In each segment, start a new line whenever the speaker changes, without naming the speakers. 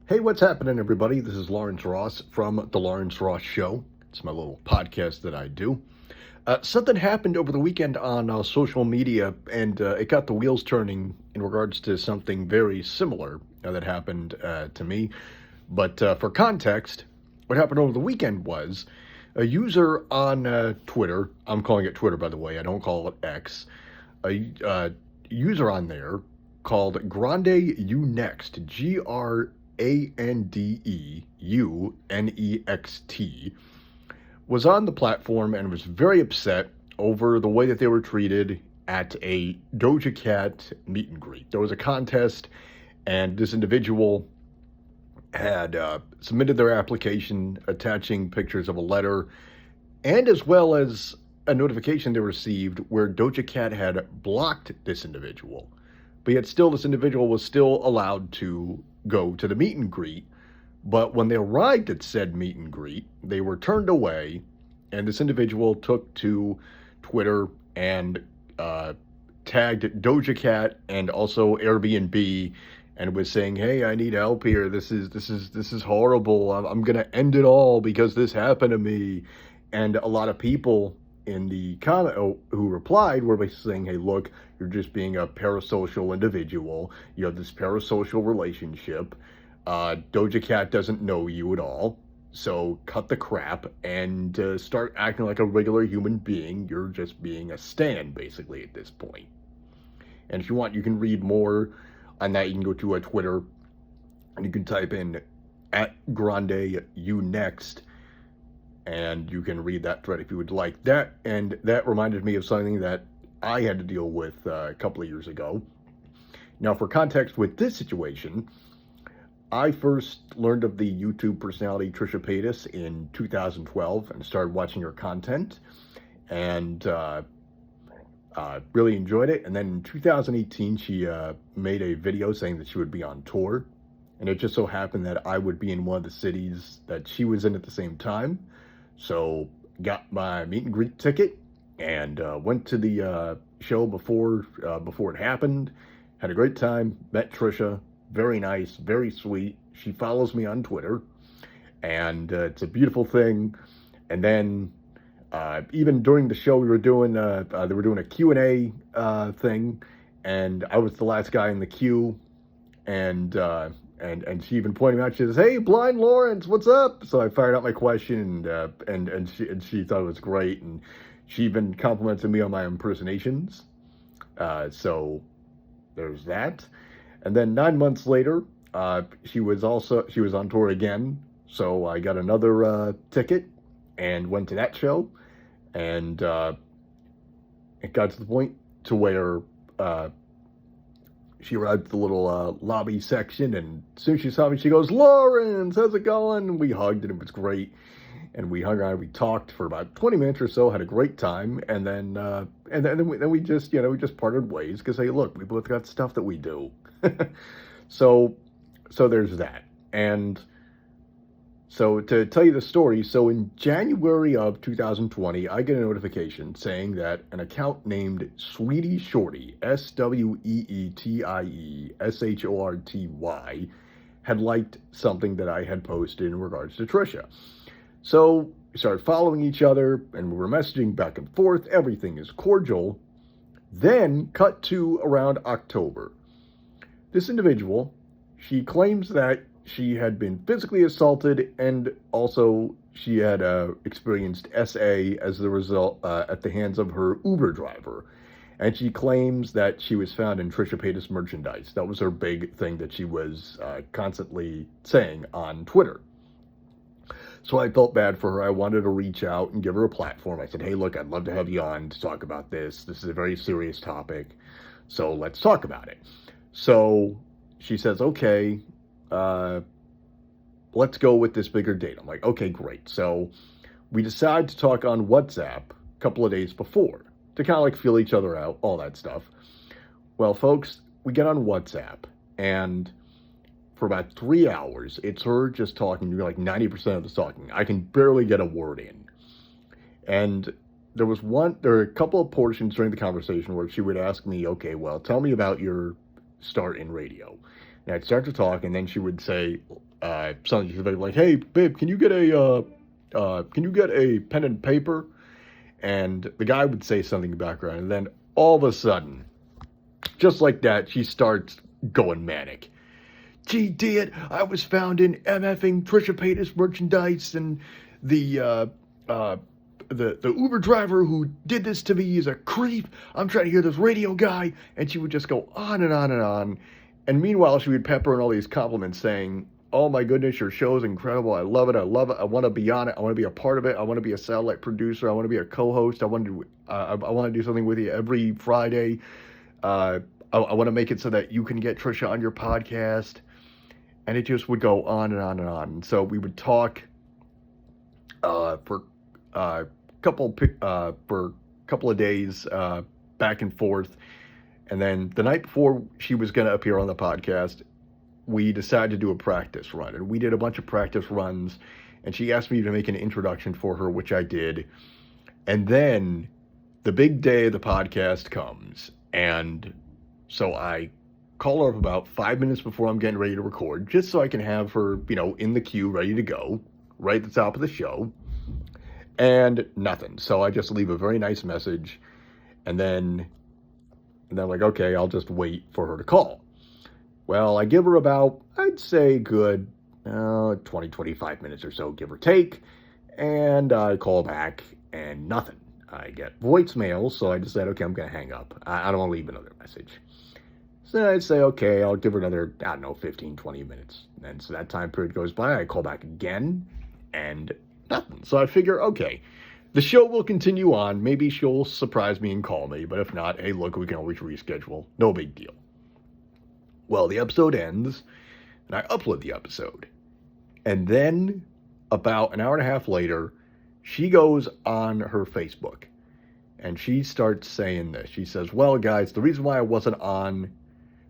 Hey, what's happening, everybody? This is Lawrence Ross from The Lawrence Ross Show. It's my little podcast that I do. Something happened over the weekend on social media, and it got the wheels turning in regards to something very similar that happened to me. But for context, what happened over the weekend was a user on Twitter, I'm calling it Twitter, by the way, I don't call it X, a user on there called Grande U Next, GrandeUNext, was on the platform and was very upset over the way that they were treated at a Doja Cat meet and greet. There was a contest, and this individual had submitted their application attaching pictures of a letter and as well as a notification they received where Doja Cat had blocked this individual. But yet still this individual was still allowed to go to the meet and greet. But when they arrived at said meet and greet, they were turned away, and this individual took to Twitter and tagged Doja Cat and also Airbnb and was saying, "Hey, I need help here. This is horrible. I'm gonna end it all because this happened to me." And a lot of people in the comment who replied were basically saying, "Hey, look, you're just being a parasocial individual. You have this parasocial relationship. Doja Cat doesn't know you at all. So cut the crap and start acting like a regular human being. You're just being a stan, basically, at this point." And if you want, you can read more on that. You can go to Twitter and you can type in at Grande U Next, and you can read that thread if you would like that. And that reminded me of something that I had to deal with a couple of years ago. Now, for context with this situation, I first learned of the YouTube personality Trisha Paytas in 2012 and started watching her content, and really enjoyed it. And then in 2018, she made a video saying that she would be on tour. And it just so happened that I would be in one of the cities that she was in at the same time. So got my meet and greet ticket and went to the show before it happened. Had a great time. Met Trisha. Very nice. Very sweet. She follows me on Twitter, and it's a beautiful thing. And then even during the show, they were doing a Q&A thing, and I was the last guy in the queue, and she even pointed me out. She says, "Hey, Blind Lawrence, what's up?" So I fired out my question, and she thought it was great, and she even complimented me on my impersonations. So there's that. And then 9 months later, she was on tour again. So I got another ticket and went to that show, and it got to the point to where she arrived at the little lobby section, and as soon as she saw me, she goes, "Lawrence, how's it going?" And we hugged, and it was great. And we hung around, we talked for about 20 minutes or so, had a great time, and then we just parted ways because, hey, look, we both got stuff that we do. so there's that. And so to tell you the story, so in January of 2020, I get a notification saying that an account named Sweetie Shorty, SweetieShorty, had liked something that I had posted in regards to Trisha. So we started following each other, and we were messaging back and forth. Everything is cordial. Then cut to around October. This individual, she claims that she had been physically assaulted, and also she had experienced SA as the result at the hands of her Uber driver. And she claims that she was found in Trisha Paytas merchandise. That was her big thing that she was constantly saying on Twitter. So I felt bad for her. I wanted to reach out and give her a platform. I said, "Hey, look, I'd love to have you on to talk about this. This is a very serious topic, so let's talk about it." So she says, "Okay, let's go with this bigger date." I'm like, "Okay, great." So we decide to talk on WhatsApp a couple of days before to kind of like feel each other out, all that stuff. Well, folks, we get on WhatsApp, and for about 3 hours, it's her just talking. You're like 90% of the talking. I can barely get a word in. And there were a couple of portions during the conversation where she would ask me, "Okay, well, tell me about your start in radio." And I'd start to talk, and then she would say, something like, "Hey, babe, can you get a pen and paper?" And the guy would say something in the background, and then all of a sudden, just like that, she starts going manic. "Gee, did I was found in MFing Trisha Paytas merchandise, and the uh, uh, the Uber driver who did this to me is a creep. I'm trying to hear this radio guy," and she would just go on and on and on. And meanwhile, she would pepper in all these compliments, saying, "Oh my goodness, your show is incredible. I love it. I love it. I want to be on it. I want to be a part of it. I want to be a satellite producer. I want to be a co-host. I want to I want to do something with you every Friday. I want to make it so that you can get Trisha on your podcast." And it just would go on and on and on. So we would talk for a couple of days back and forth, and then the night before she was going to appear on the podcast, we decided to do a practice run, and we did a bunch of practice runs, and she asked me to make an introduction for her, which I did. And then the big day of the podcast comes, and so I call her up about 5 minutes before I'm getting ready to record, just so I can have her, in the queue, ready to go, right at the top of the show. And nothing. So I just leave a very nice message, and then I'm like, okay, I'll just wait for her to call. Well, I give her about, I'd say, good 20, 25 minutes or so, give or take, and I call back, and nothing. I get voicemail, so I decided, okay, I'm going to hang up. I don't want to leave another message. So I'd say, okay, I'll give her another, 15, 20 minutes. And so that time period goes by, I call back again, and nothing. So I figure, okay, the show will continue on. Maybe she'll surprise me and call me, but if not, hey, look, we can always reschedule. No big deal. Well, the episode ends, and I upload the episode. And then, about an hour and a half later, she goes on her Facebook, and she starts saying this. She says, "Well, guys, the reason why I wasn't on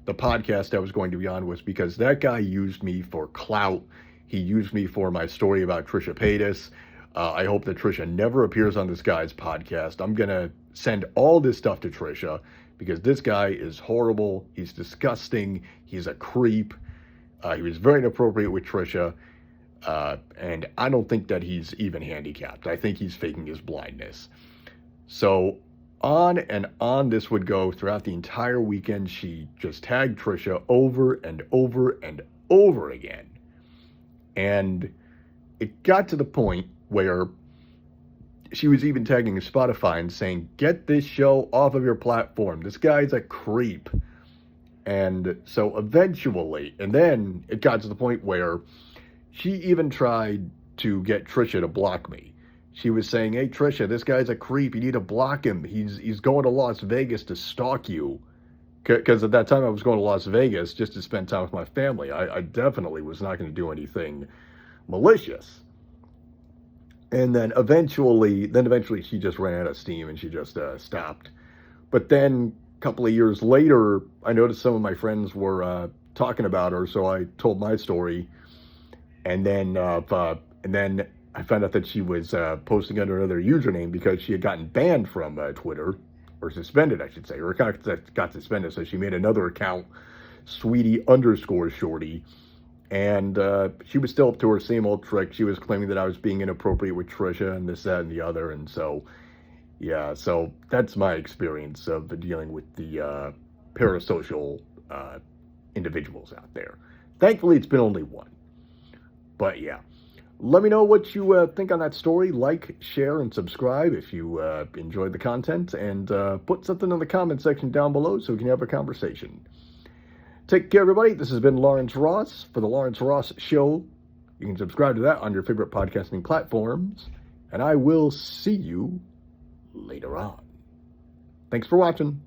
the podcast I was going to be on was because that guy used me for clout. He used me for my story about Trisha Paytas. I hope that Trisha never appears on this guy's podcast. I'm going to send all this stuff to Trisha because this guy is horrible. He's disgusting. He's a creep. He was very inappropriate with Trisha. And I don't think that he's even handicapped. I think he's faking his blindness." So on and on this would go throughout the entire weekend. She just tagged Trisha over and over and over again. And it got to the point where she was even tagging Spotify and saying, "Get this show off of your platform. This guy's a creep." And so eventually, and then it got to the point where she even tried to get Trisha to block me. She was saying, "Hey, Trisha, this guy's a creep. You need to block him. He's going to Las Vegas to stalk you." Because at that time I was going to Las Vegas just to spend time with my family. I definitely was not going to do anything malicious. And then eventually she just ran out of steam and she just stopped. But then a couple of years later, I noticed some of my friends were talking about her, so I told my story. And then I found out that she was posting under another username because she had gotten banned from Twitter, or suspended, I should say. Her account got suspended, so she made another account, Sweetie_Shorty, and she was still up to her same old trick. She was claiming that I was being inappropriate with Trisha and this, that, and the other, and so, yeah, so that's my experience of dealing with the parasocial individuals out there. Thankfully, it's been only one, but yeah. Let me know what you think on that story. Like, share, and subscribe if you enjoyed the content. And put something in the comment section down below so we can have a conversation. Take care, everybody. This has been Lawrence Ross for The Lawrence Ross Show. You can subscribe to that on your favorite podcasting platforms. And I will see you later on. Thanks for watching.